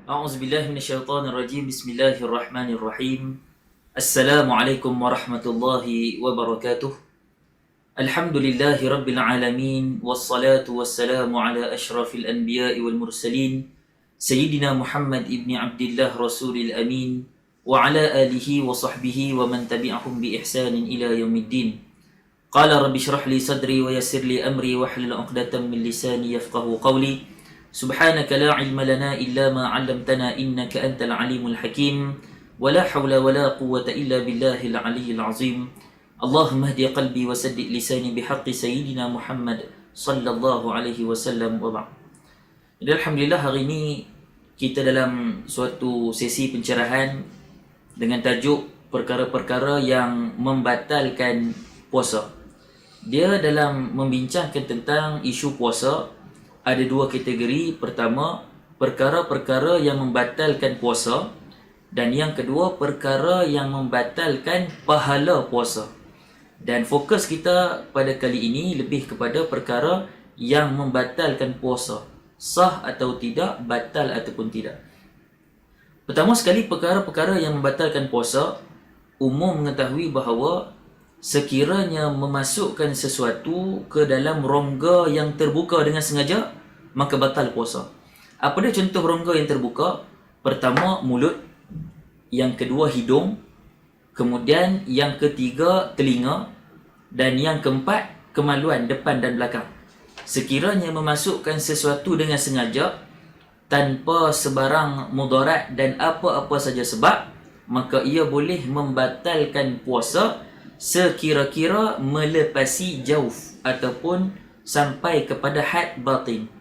A'udzubillahi minasyaitonirrajim. Bismillahirrahmanirrahim. Assalamualaikum warahmatullahi wabarakatuh. Alhamdulillahi rabbil alamin. Wassalatu wassalamu ala asyrafil anbiya'i wal mursalin. Sayyidina Muhammad ibni Abdillah Rasulil Amin. Wa ala alihi wa sahbihi wa man tabi'ahum bi ihsanin ila yaumiddin. Qala rabbi shrah li sadri wa yassir li amri wahlul 'uqdatam min lisani yafqahu qawli. سبحانك لا علم لنا إلا ما علمتنا إنك أنت العليم الحكيم ولا حول ولا قوة إلا بالله العلي العظيم اللهم اهدي قلبي وسدد لساني بحق سيدنا محمد صلى الله عليه وسلم وبعد. Jadi Alhamdulillah hari ini kita dalam suatu sesi pencerahan dengan tajuk perkara-perkara yang membatalkan puasa. Dia dalam membincangkan tentang isu puasa. Ada dua kategori. Pertama, perkara-perkara yang membatalkan puasa, dan yang kedua, perkara yang membatalkan pahala puasa. Dan fokus kita pada kali ini lebih kepada perkara yang membatalkan puasa, sah atau tidak, batal ataupun tidak. Pertama sekali, perkara-perkara yang membatalkan puasa, umum mengetahui bahawa sekiranya memasukkan sesuatu ke dalam rongga yang terbuka dengan sengaja, maka batal puasa. Apa dia contoh rongga yang terbuka? Pertama, mulut. Yang kedua, hidung. Kemudian yang ketiga, telinga. Dan yang keempat, kemaluan depan dan belakang. Sekiranya memasukkan sesuatu dengan sengaja, tanpa sebarang mudarat dan apa-apa saja sebab, maka ia boleh membatalkan puasa sekira-kira melepasi jauf ataupun sampai kepada had batin.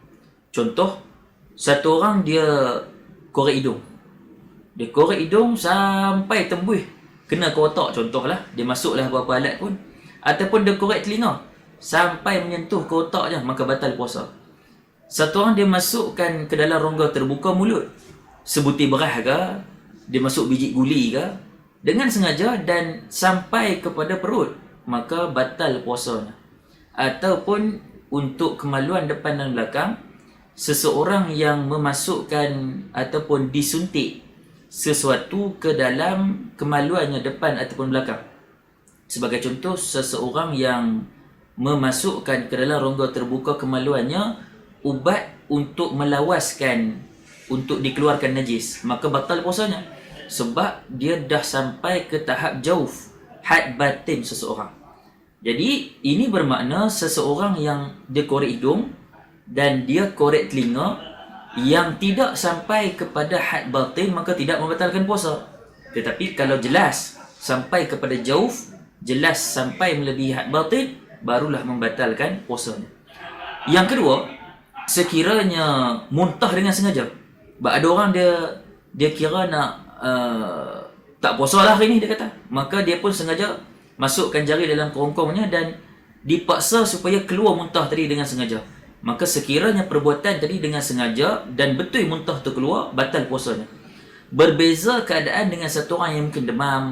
Contoh, satu orang dia korek hidung. Dia korek hidung sampai tembus kena ke otak, contohlah. Dia masuklah beberapa alat pun. Ataupun dia korek telinga sampai menyentuh ke otak je, maka batal puasa. Satu orang dia masukkan ke dalam rongga terbuka mulut, sebutir beras ke, dia masuk biji guli ke, dengan sengaja dan sampai kepada perut, maka batal puasanya. Ataupun untuk kemaluan depan dan belakang, seseorang yang memasukkan ataupun disuntik sesuatu ke dalam kemaluannya depan ataupun belakang. Sebagai contoh, seseorang yang memasukkan ke dalam rongga terbuka kemaluannya ubat untuk melawaskan, untuk dikeluarkan najis, maka batal puasanya. Sebab dia dah sampai ke tahap jauf, had batin seseorang. Jadi ini bermakna seseorang yang dia korek hidung dan dia korek telinga yang tidak sampai kepada had batin, maka tidak membatalkan puasa. Tetapi kalau jelas sampai kepada jauf, jelas sampai melebihi had batin, barulah membatalkan puasanya. Yang kedua, sekiranya muntah dengan sengaja. Ada orang dia kira nak tak puasa lah hari ni, dia kata. Maka dia pun sengaja masukkan jari dalam kerongkongnya dan dipaksa supaya keluar muntah tadi dengan sengaja. Maka sekiranya perbuatan tadi dengan sengaja dan betul muntah tu keluar, batal puasanya. Berbeza keadaan dengan satu orang yang mungkin demam,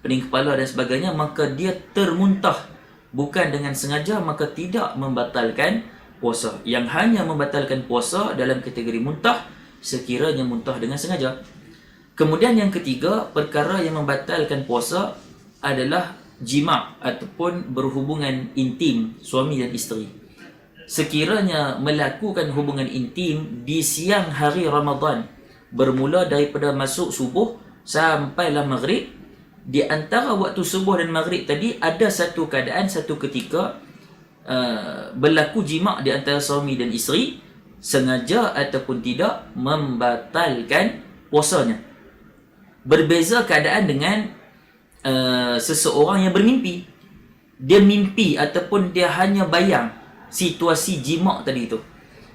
pening kepala dan sebagainya, maka dia termuntah bukan dengan sengaja, maka tidak membatalkan puasa. Yang hanya membatalkan puasa dalam kategori muntah, sekiranya muntah dengan sengaja. Kemudian yang ketiga, perkara yang membatalkan puasa adalah jima' ataupun berhubungan intim suami dan isteri. Sekiranya melakukan hubungan intim di siang hari Ramadan, bermula daripada masuk subuh sampailah maghrib, di antara waktu subuh dan maghrib tadi ada satu keadaan, satu ketika berlaku jima' di antara suami dan isteri, sengaja ataupun tidak, membatalkan puasanya. Berbeza keadaan dengan seseorang yang bermimpi. Dia mimpi ataupun dia hanya bayang situasi jima' tadi tu.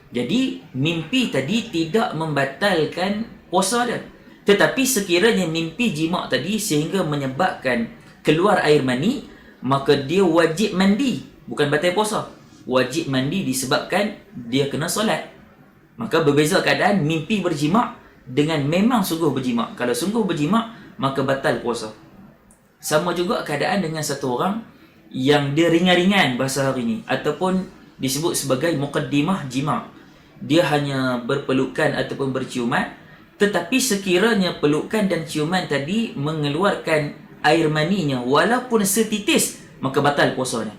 Jadi mimpi tadi tidak membatalkan puasa dia. Tetapi sekiranya mimpi jima' tadi sehingga menyebabkan keluar air mani, maka dia wajib mandi, bukan batal puasa. Wajib mandi disebabkan dia kena solat. Maka berbeza keadaan mimpi berjima' dengan memang sungguh berjima'. Kalau sungguh berjima', maka batal puasa. Sama juga keadaan dengan satu orang yang dia ringan-ringan bahasa hari ini, ataupun disebut sebagai muqaddimah jima'. Dia hanya berpelukan ataupun berciuman Tetapi sekiranya pelukan dan ciuman tadi mengeluarkan air maninya walaupun setitis, maka batal puasanya.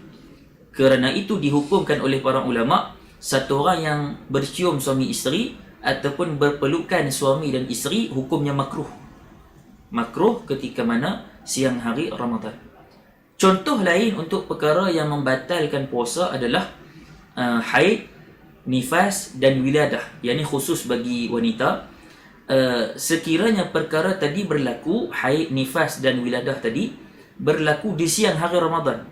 Kerana itu dihukumkan oleh para ulama, satu orang yang bercium suami isteri ataupun berpelukan suami dan isteri hukumnya makruh. Makruh ketika mana siang hari Ramadan. Contoh lain untuk perkara yang membatalkan puasa adalah haid, nifas dan wiladah. Yang ini khusus bagi wanita. Sekiranya perkara tadi berlaku, haid, nifas dan wiladah tadi berlaku di siang hari Ramadan,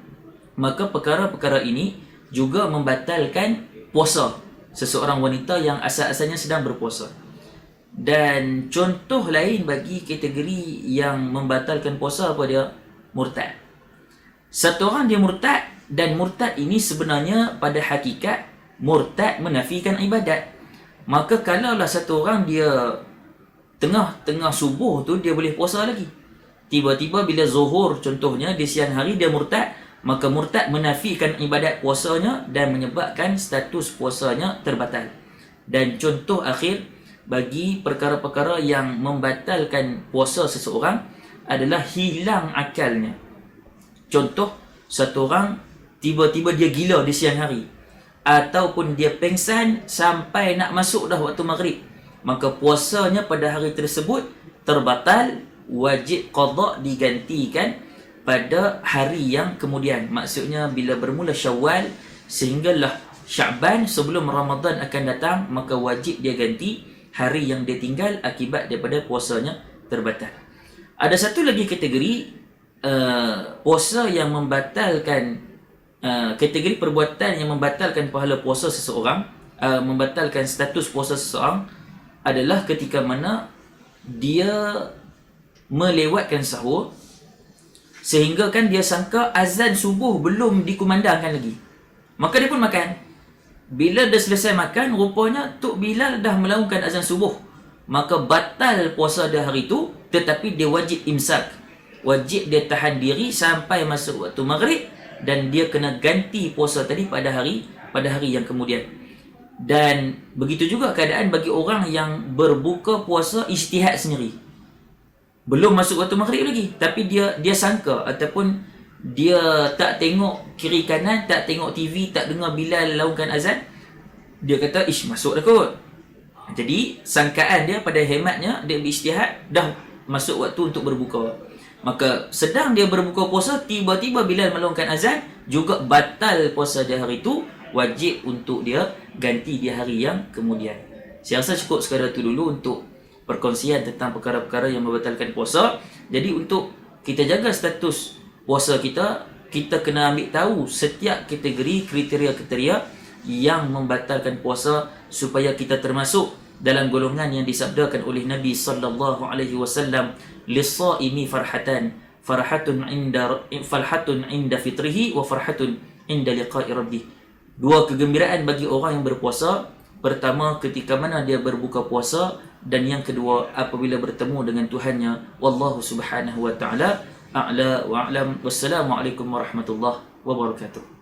maka perkara-perkara ini juga membatalkan puasa seseorang wanita yang asal-asalnya sedang berpuasa. Dan contoh lain bagi kategori yang membatalkan puasa apa dia? Murtad. Satu orang dia murtad, dan murtad ini sebenarnya pada hakikat murtad menafikan ibadat. Maka kalaulah satu orang dia tengah subuh tu dia boleh puasa lagi, tiba-tiba bila zuhur contohnya di siang hari dia murtad, maka murtad menafikan ibadat puasanya dan menyebabkan status puasanya terbatal. Dan contoh akhir bagi perkara-perkara yang membatalkan puasa seseorang adalah hilang akalnya. Contoh, satu orang tiba-tiba dia gila di siang hari, ataupun dia pengsan sampai nak masuk dah waktu maghrib, maka puasanya pada hari tersebut terbatal, wajib qada digantikan pada hari yang kemudian. Maksudnya bila bermula Syawal sehinggalah Syaban sebelum Ramadan akan datang, maka wajib dia ganti hari yang dia tinggal akibat daripada puasanya terbatal. Ada satu lagi kategori puasa yang membatalkan, kategori perbuatan yang membatalkan pahala puasa seseorang, membatalkan status puasa seseorang adalah ketika mana dia melewatkan sahur sehingga kan dia sangka azan subuh belum dikumandangkan lagi, maka dia pun makan. Bila dah selesai makan, rupanya Tok Bilal dah melaungkan azan subuh, maka batal puasa dia hari itu, tetapi dia wajib imsak, wajib dia tahan diri sampai masuk waktu maghrib, dan dia kena ganti puasa tadi pada hari yang kemudian. Dan begitu juga keadaan bagi orang yang berbuka puasa ijtihad sendiri. Belum masuk waktu maghrib lagi, tapi dia sangka ataupun dia tak tengok kiri kanan, tak tengok TV, tak dengar Bilal laungkan azan, dia kata masuk dah kot. Jadi sangkaan dia pada hematnya dia berijtihad dah masuk waktu untuk berbuka. Maka sedang dia berbuka puasa, tiba-tiba Bilal melaungkan azan, juga batal puasa dia hari itu, wajib untuk dia ganti di hari yang kemudian. Saya rasa cukup sekadar itu dulu untuk perkongsian tentang perkara-perkara yang membatalkan puasa. Jadi untuk kita jaga status puasa kita, kita kena ambil tahu setiap kategori kriteria-kriteria yang membatalkan puasa supaya kita termasuk dalam golongan yang disabdakan oleh Nabi sallallahu alaihi wasallam, lis-shaimi farhatun inda fitrihi wa farhatun inda liqa'i rabbih. Dua kegembiraan bagi orang yang berpuasa. Pertama ketika mana dia berbuka puasa, dan yang kedua apabila bertemu dengan Tuhannya. Wallahu subhanahu wa ta'ala a'la wa a'lam. Wassalamualaikum warahmatullahi wabarakatuh.